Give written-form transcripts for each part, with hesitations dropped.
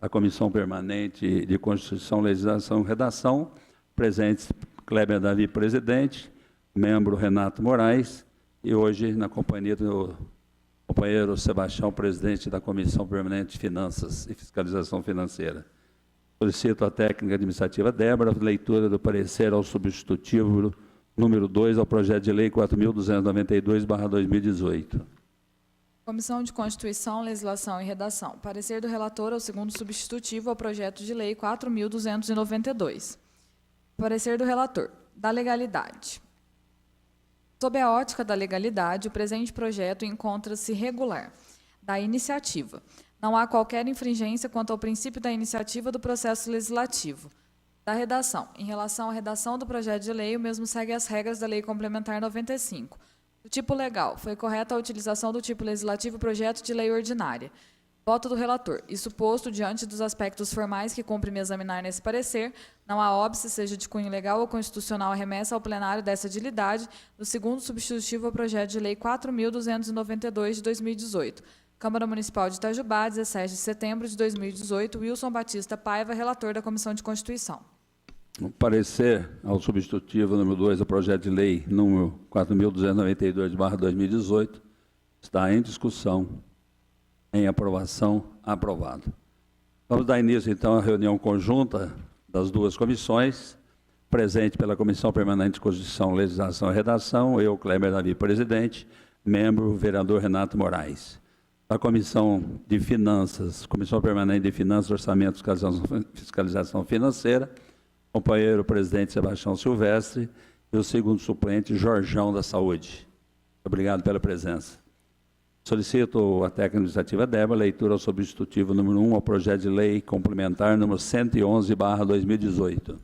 da Comissão Permanente de Constituição, Legislação e Redação, presentes Kleber Davi, presidente, membro Renato Moraes, e hoje na companhia do companheiro Sebastião, presidente da Comissão Permanente de Finanças e Fiscalização Financeira. Solicito a técnica administrativa Débora, leitura do parecer ao substitutivo número 2 ao projeto de lei 4.292/2018. Comissão de Constituição, Legislação e Redação. Parecer do relator ao segundo substitutivo ao projeto de lei 4.292. Parecer do relator. Da legalidade. Sob a ótica da legalidade, o presente projeto encontra-se regular. Da iniciativa. Não há qualquer infringência quanto ao princípio da iniciativa do processo legislativo. Da redação. Em relação à redação do projeto de lei, o mesmo segue as regras da Lei Complementar 95. Do tipo legal, foi correta a utilização do tipo legislativo projeto de lei ordinária. Voto do relator. Isso posto, diante dos aspectos formais que cumpre-me examinar nesse parecer, não há óbice, seja de cunho legal ou constitucional, a remessa ao plenário dessa dilidade do segundo substitutivo ao projeto de lei 4.292 de 2018. Câmara Municipal de Itajubá, 17 de setembro de 2018, Wilson Batista Paiva, relator da Comissão de Constituição. O parecer ao substitutivo número 2 do projeto de lei número 4.292/2018 está em discussão. Em aprovação, aprovado. Vamos dar início, então, à reunião conjunta das duas comissões, presente pela Comissão Permanente de Constituição, Legislação e Redação, eu, Kleber Davi, presidente, membro, vereador Renato Moraes. Da Comissão de Finanças, Comissão Permanente de Finanças, Orçamento e Fiscalização Financeira, companheiro presidente Sebastião Silvestre e o segundo suplente, Jorjão da Saúde. Obrigado pela presença. Solicito a técnica administrativa Débora, leitura ao substitutivo número 1 ao projeto de lei complementar número 111/2018.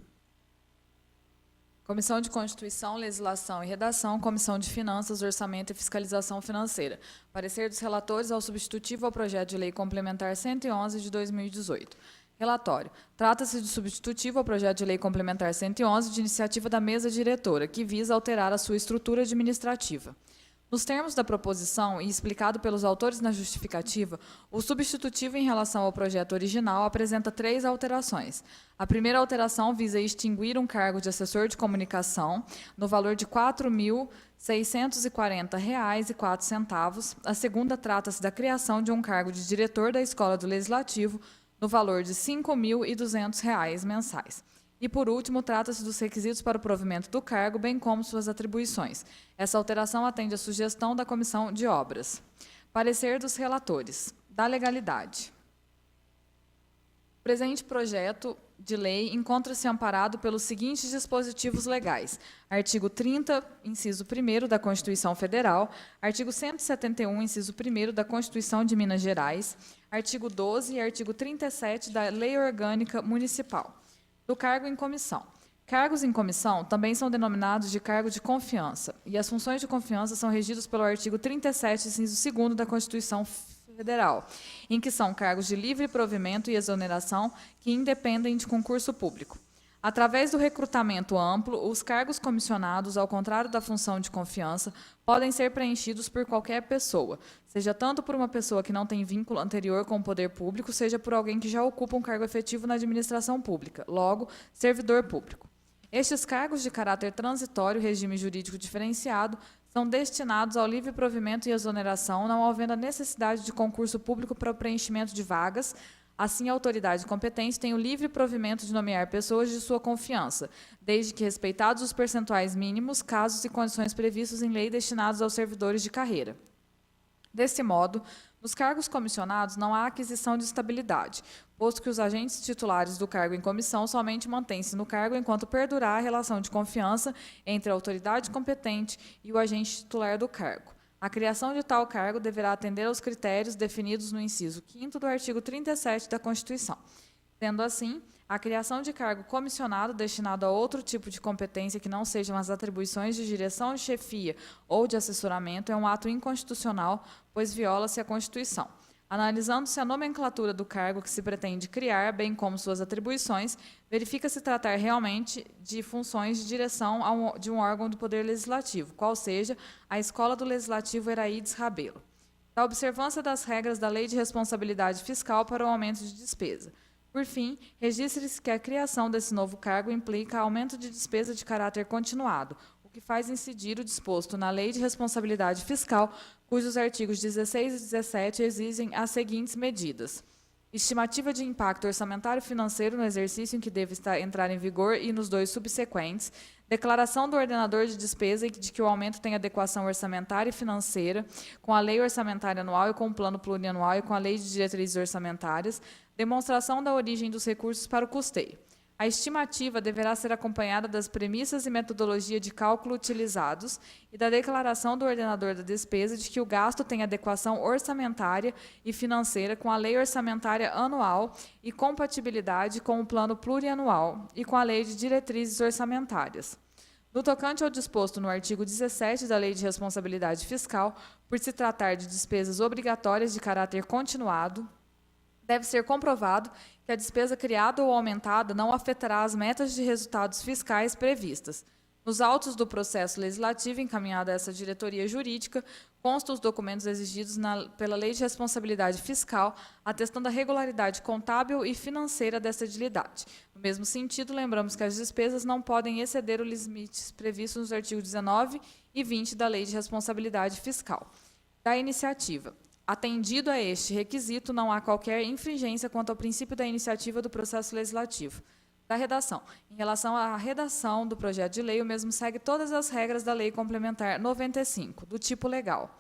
Comissão de Constituição, Legislação e Redação, Comissão de Finanças, Orçamento e Fiscalização Financeira. Parecer dos relatores ao substitutivo ao projeto de lei complementar 111 de 2018. Relatório. Trata-se de substitutivo ao projeto de lei complementar 111 de iniciativa da mesa diretora, que visa alterar a sua estrutura administrativa. Nos termos da proposição e explicado pelos autores na justificativa, o substitutivo em relação ao projeto original apresenta 3 alterações. A primeira alteração visa extinguir um cargo de assessor de comunicação no valor de R$ 4.640,04. A segunda trata-se da criação de um cargo de diretor da Escola do Legislativo no valor de R$ 5.200 mensais. E, por último, trata-se dos requisitos para o provimento do cargo, bem como suas atribuições. Essa alteração atende à sugestão da Comissão de Obras. Parecer dos relatores. Da legalidade. O presente projeto de lei encontra-se amparado pelos seguintes dispositivos legais. Artigo 30, inciso 1º da Constituição Federal, artigo 171, inciso 1º da Constituição de Minas Gerais, artigo 12 e artigo 37 da Lei Orgânica Municipal. Do cargo em comissão. Cargos em comissão também são denominados de cargo de confiança, e as funções de confiança são regidas pelo artigo 37, inciso 2º da Constituição Federal, em que são cargos de livre provimento e exoneração que independem de concurso público. Através do recrutamento amplo, os cargos comissionados, ao contrário da função de confiança, podem ser preenchidos por qualquer pessoa, seja tanto por uma pessoa que não tem vínculo anterior com o poder público, seja por alguém que já ocupa um cargo efetivo na administração pública, logo, servidor público. Estes cargos de caráter transitório, regime jurídico diferenciado, são destinados ao livre provimento e exoneração, não havendo a necessidade de concurso público para o preenchimento de vagas. Assim, a autoridade competente tem o livre provimento de nomear pessoas de sua confiança, desde que respeitados os percentuais mínimos, casos e condições previstos em lei destinados aos servidores de carreira. Desse modo, nos cargos comissionados não há aquisição de estabilidade, posto que os agentes titulares do cargo em comissão somente mantêm-se no cargo enquanto perdurar a relação de confiança entre a autoridade competente e o agente titular do cargo. A criação de tal cargo deverá atender aos critérios definidos no inciso 5º do artigo 37 da Constituição. Sendo assim, a criação de cargo comissionado destinado a outro tipo de competência que não sejam as atribuições de direção, de chefia ou de assessoramento é um ato inconstitucional, pois viola-se a Constituição. Analisando-se a nomenclatura do cargo que se pretende criar, bem como suas atribuições, verifica-se tratar realmente de funções de direção de um órgão do Poder Legislativo, qual seja a Escola do Legislativo Heraides Rabelo. Da observância das regras da Lei de Responsabilidade Fiscal para o aumento de despesa. Por fim, registre-se que a criação desse novo cargo implica aumento de despesa de caráter continuado, o que faz incidir o disposto na Lei de Responsabilidade Fiscal, cujos artigos 16 e 17 exigem as seguintes medidas: estimativa de impacto orçamentário e financeiro no exercício em que deve entrar em vigor e nos 2 subsequentes, declaração do ordenador de despesa de que o aumento tem adequação orçamentária e financeira com a lei orçamentária anual e com o plano plurianual e com a lei de diretrizes orçamentárias, demonstração da origem dos recursos para o custeio. A estimativa deverá ser acompanhada das premissas e metodologia de cálculo utilizados e da declaração do ordenador da despesa de que o gasto tem adequação orçamentária e financeira com a lei orçamentária anual e compatibilidade com o plano plurianual e com a lei de diretrizes orçamentárias. No tocante ao disposto no artigo 17 da Lei de Responsabilidade Fiscal, por se tratar de despesas obrigatórias de caráter continuado, deve ser comprovado que a despesa criada ou aumentada não afetará as metas de resultados fiscais previstas. Nos autos do processo legislativo encaminhado a essa diretoria jurídica, constam os documentos exigidos pela Lei de Responsabilidade Fiscal, atestando a regularidade contábil e financeira dessa edilidade. No mesmo sentido, lembramos que as despesas não podem exceder os limites previstos nos artigos 19 e 20 da Lei de Responsabilidade Fiscal. Da iniciativa. Atendido a este requisito, não há qualquer infringência quanto ao princípio da iniciativa do processo legislativo. Da redação. Em relação à redação do projeto de lei, o mesmo segue todas as regras da Lei Complementar 95, do tipo legal.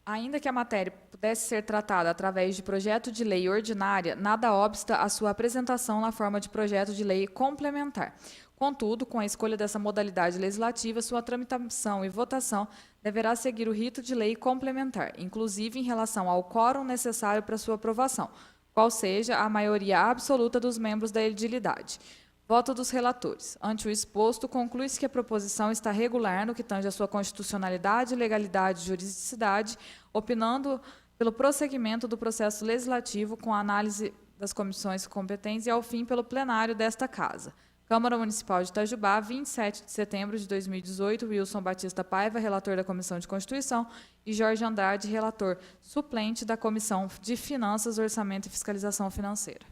Ainda que a matéria pudesse ser tratada através de projeto de lei ordinária, nada obsta à sua apresentação na forma de projeto de lei complementar. Contudo, com a escolha dessa modalidade legislativa, sua tramitação e votação deverá seguir o rito de lei complementar, inclusive em relação ao quórum necessário para sua aprovação, qual seja a maioria absoluta dos membros da edilidade. Voto dos relatores. Ante o exposto, conclui-se que a proposição está regular no que tange à sua constitucionalidade, legalidade e juridicidade, opinando pelo prosseguimento do processo legislativo com a análise das comissões competentes e, ao fim, pelo plenário desta Casa. Câmara Municipal de Itajubá, 27 de setembro de 2018, Wilson Batista Paiva, relator da Comissão de Constituição, e Jorge Andrade, relator suplente da Comissão de Finanças, Orçamento e Fiscalização Financeira.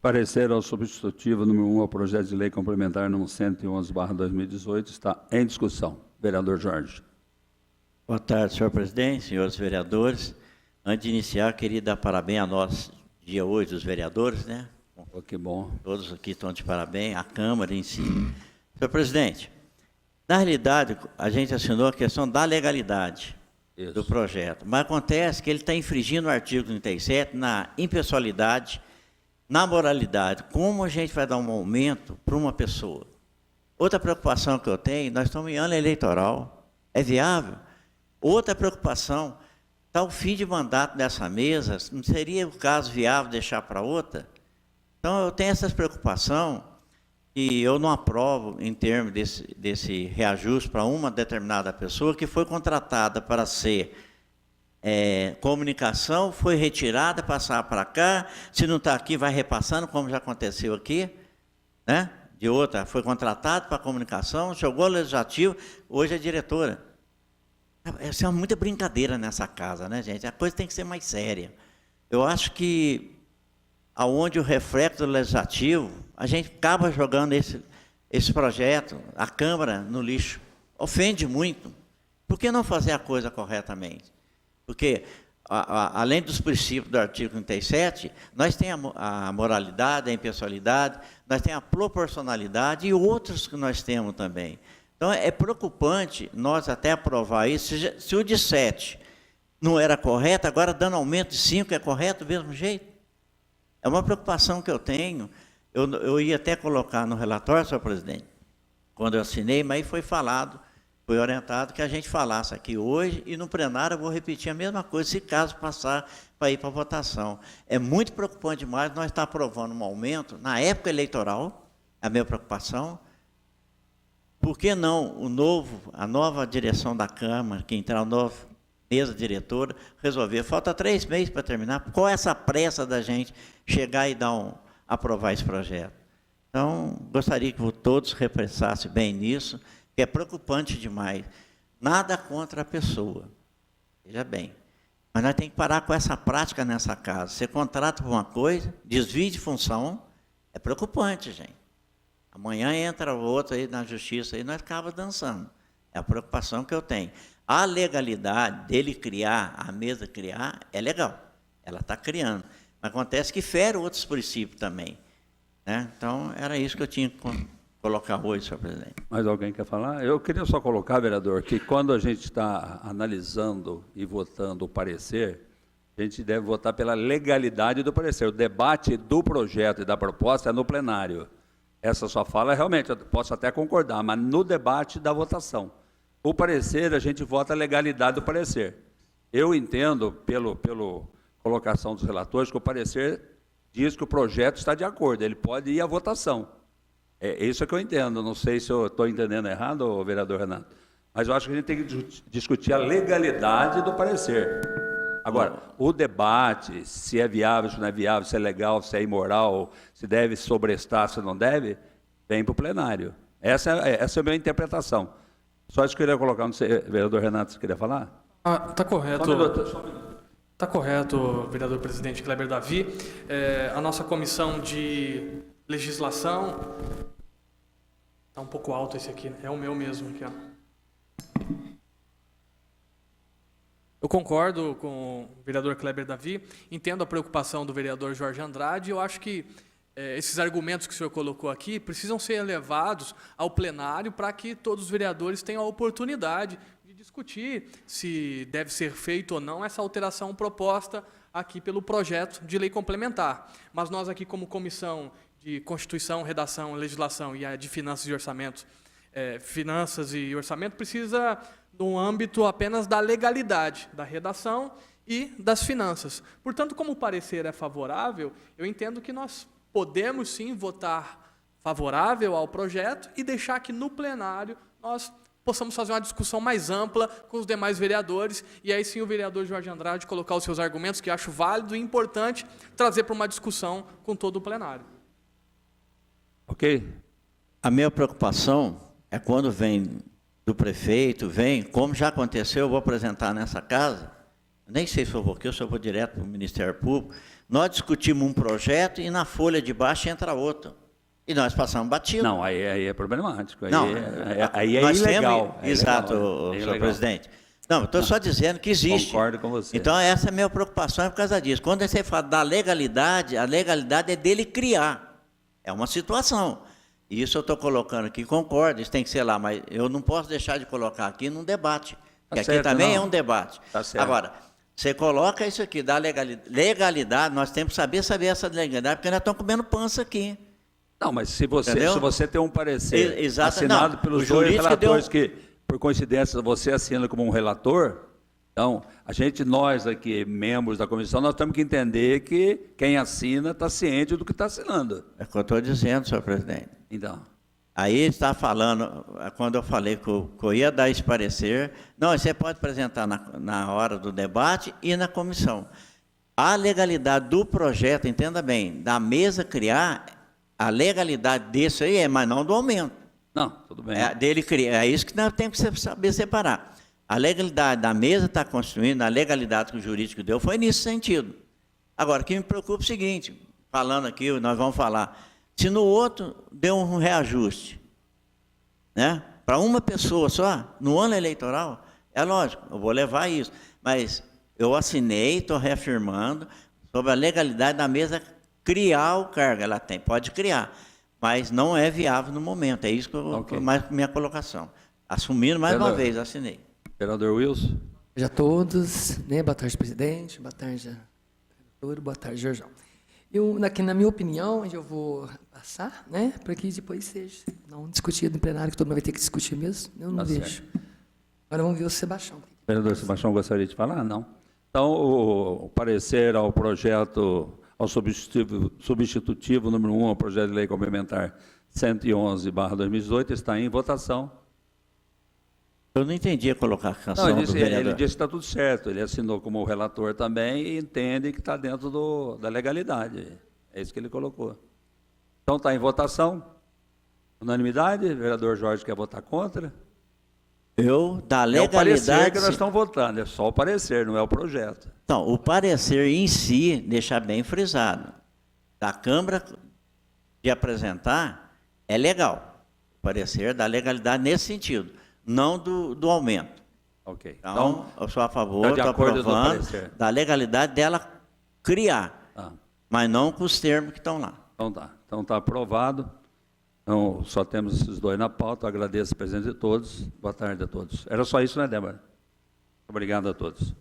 Parecer ao substitutivo número 1 ao projeto de lei complementar número 111/2018 está em discussão. Vereador Jorge. Boa tarde, senhor presidente, senhores vereadores. Antes de iniciar, queria dar parabéns a nós, dia hoje, dos vereadores, né? Oh, que bom. Todos aqui estão de parabéns, a Câmara em si. Senhor presidente, na realidade, a gente assinou a questão da legalidade do projeto, mas acontece que ele está infringindo o artigo 37 na impessoalidade, na moralidade. Como a gente vai dar um aumento para uma pessoa? Outra preocupação que eu tenho, nós estamos em ano eleitoral, é viável? Outra preocupação, está o fim de mandato dessa mesa, não seria o caso viável deixar para outra? Então, eu tenho essa preocupação e eu não aprovo em termos desse reajuste para uma determinada pessoa que foi contratada para ser comunicação, foi retirada, passar para cá, se não está aqui, vai repassando, como já aconteceu aqui, né? De outra, foi contratado para comunicação, jogou legislativo, hoje é diretora. Essa é muita brincadeira nessa casa, né, gente? A coisa tem que ser mais séria. Eu acho que aonde o reflexo legislativo, a gente acaba jogando esse projeto, a Câmara, no lixo. Ofende muito. Por que não fazer a coisa corretamente? Porque, além dos princípios do artigo 37, nós temos a moralidade, a impessoalidade, nós temos a proporcionalidade e outros que nós temos também. Então, é preocupante nós até aprovar isso. Se o de 7 não era correto, agora dando aumento de 5 é correto do mesmo jeito? É uma preocupação que eu tenho. Eu ia até colocar no relatório, senhor presidente, quando eu assinei, mas aí foi falado, foi orientado que a gente falasse aqui hoje e no plenário eu vou repetir a mesma coisa, se caso passar para ir para a votação. É muito preocupante demais nós estar aprovando um aumento na época eleitoral, é a minha preocupação. Por que não a nova direção da Câmara, que entrar a nova mesa diretora, resolver? Falta 3 meses para terminar. Qual é essa pressa da gente chegar e aprovar esse projeto? Então, gostaria que todos repensassem bem nisso, que é preocupante demais. Nada contra a pessoa. Veja bem. Mas nós temos que parar com essa prática nessa casa. Você contrata por uma coisa, desvio de função, é preocupante, gente. Amanhã entra outro aí na justiça e nós acabamos dançando. É a preocupação que eu tenho. A legalidade dele criar, a mesa criar, é legal. Ela está criando. Mas acontece que fere outros princípios também. Né? Então, era isso que eu tinha que colocar hoje, senhor presidente. Mais alguém quer falar? Eu queria só colocar, vereador, que quando a gente está analisando e votando o parecer, a gente deve votar pela legalidade do parecer. O debate do projeto e da proposta é no plenário. Essa sua fala, realmente, eu posso até concordar, mas no debate da votação. O parecer, a gente vota a legalidade do parecer. Eu entendo, pela colocação dos relatores, que o parecer diz que o projeto está de acordo, ele pode ir à votação. É isso que eu entendo, não sei se eu estou entendendo errado, vereador Renato, mas eu acho que a gente tem que discutir a legalidade do parecer. Agora, o debate, se é viável, se não é viável, se é legal, se é imoral, se deve sobrestar, se não deve, vem para o plenário. Essa é a minha interpretação. Só isso que eu queria colocar, não sei, vereador Renato, você queria falar? Está correto. Só um minuto. Está correto, vereador presidente Kleber Davi. A nossa comissão de legislação... Está um pouco alto esse aqui, né? É o meu mesmo aqui, ó. Eu concordo com o vereador Kleber Davi, entendo a preocupação do vereador Jorge Andrade, eu acho que esses argumentos que o senhor colocou aqui precisam ser levados ao plenário para que todos os vereadores tenham a oportunidade de discutir se deve ser feito ou não essa alteração proposta aqui pelo projeto de lei complementar. Mas nós aqui, como comissão de Constituição, Redação, Legislação e a de Finanças e Orçamento, Finanças e Orçamento, precisa no âmbito apenas da legalidade, da redação e das finanças. Portanto, como o parecer é favorável, eu entendo que nós podemos sim votar favorável ao projeto e deixar que no plenário nós possamos fazer uma discussão mais ampla com os demais vereadores e aí sim o vereador Jorge Andrade colocar os seus argumentos, que acho válido e importante, trazer para uma discussão com todo o plenário. Ok? A minha preocupação é quando vem do prefeito, como já aconteceu, eu vou apresentar nessa casa, nem sei se eu vou aqui, ou se eu vou direto para o Ministério Público, nós discutimos um projeto e na folha de baixo entra outro. E nós passamos batido. Não, aí é problemático, Não, aí é nós ilegal. Temos, exato, senhor presidente. Não, estou só dizendo que existe. Concordo com você. Então, essa é a minha preocupação por causa disso. Quando você fala da legalidade, a legalidade é dele criar. É uma situação. E isso eu estou colocando aqui, concordo, isso tem que ser lá, mas eu não posso deixar de colocar aqui num debate. Porque aqui também é um debate. Tá certo. Agora, você coloca isso aqui, da legalidade, nós temos que saber essa legalidade, porque nós estamos comendo pança aqui. Não, mas se você tem um parecer assinado não, pelos dois relatores que, por coincidência, você assina como um relator, então, nós aqui, membros da comissão, nós temos que entender que quem assina está ciente do que está assinando. É o que eu estou dizendo, senhor presidente. Então. Aí está falando, quando eu falei que eu ia dar esse parecer, não, você pode apresentar na hora do debate e na comissão. A legalidade do projeto, entenda bem, da mesa criar, a legalidade desse aí mas não do aumento. Não, tudo bem. Dele criar, é isso que nós temos que saber separar. A legalidade da mesa está construindo, a legalidade que o jurídico deu foi nesse sentido. Agora, o que me preocupa é o seguinte, falando aqui, nós vamos falar, se no outro deu um reajuste, né, para uma pessoa só, no ano eleitoral, é lógico, eu vou levar isso, mas eu assinei, estou reafirmando, sobre a legalidade da mesa criar o cargo, ela pode criar, mas não é viável no momento, é isso que mais minha colocação. Assumindo mais uma vez, assinei. Vereador Wilson. Boa tarde a todos, né? Boa tarde, presidente, boa tarde, vereador, boa tarde, Jorjão. Na minha opinião, eu vou passar, né, para que depois seja não discutido em plenário, que todo mundo vai ter que discutir mesmo, eu não vejo. Agora vamos ver o Sebastião. Vereador Sebastião gostaria de falar? Não. Então, o parecer ao projeto, ao substitutivo número 1, ao projeto de lei complementar 111/2018, está em votação. Eu não entendi a colocação do vereador. Ele disse que está tudo certo, ele assinou como relator também e entende que está dentro da legalidade. É isso que ele colocou. Então está em votação. Unanimidade, o vereador Jorge quer votar contra. Da É o parecer legalidade. que nós estamos votando, é só o parecer, não é o projeto. Então, o parecer em si, deixar bem frisado, da Câmara de apresentar, é legal. O parecer da legalidade nesse sentido, não do aumento. Ok. Então, eu sou a favor, tá de estou acordo do aprovando, parecer. da legalidade dela criar, Tá. mas não com os termos que estão lá. Então tá. Então está aprovado. Então, só temos esses dois na pauta. Eu agradeço a presença de todos. Boa tarde a todos. Era só isso, né, Débora? Obrigado a todos.